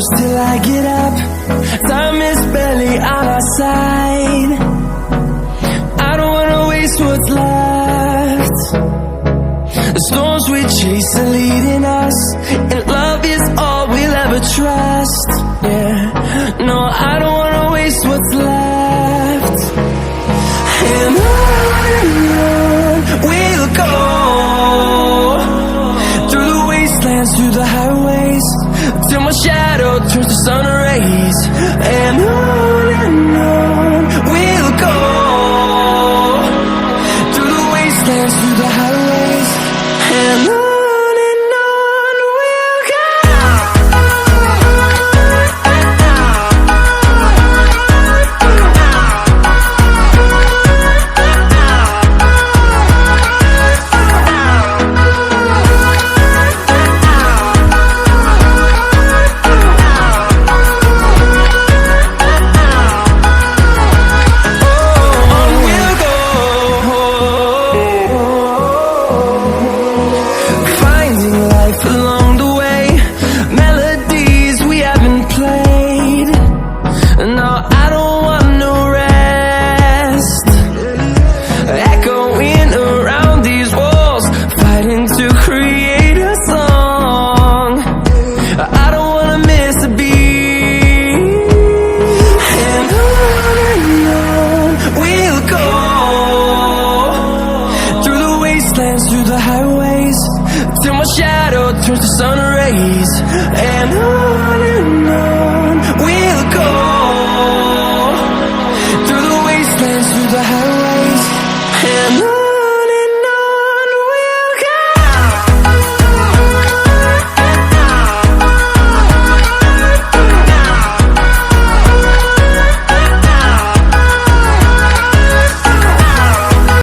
push till I get up. Time is barely on our side. I don't wanna waste what's left. The storms we chase are leading us, and love is all we'll ever trust. Yeah, no, I don't wanna waste what's left. And on we'll go, through the wastelands, through the highways, till my shadow turns to sun rays. And on we'll go, through the wastelands, through the highways, and on we'll go. Along the way, melodies we haven't played. No, I don't want no rest. Echoing around these walls, fighting to create a song. I don't wanna miss a beat. And on we'll go, through the wastelands, through the highways, till my shadow turns to sun rays. And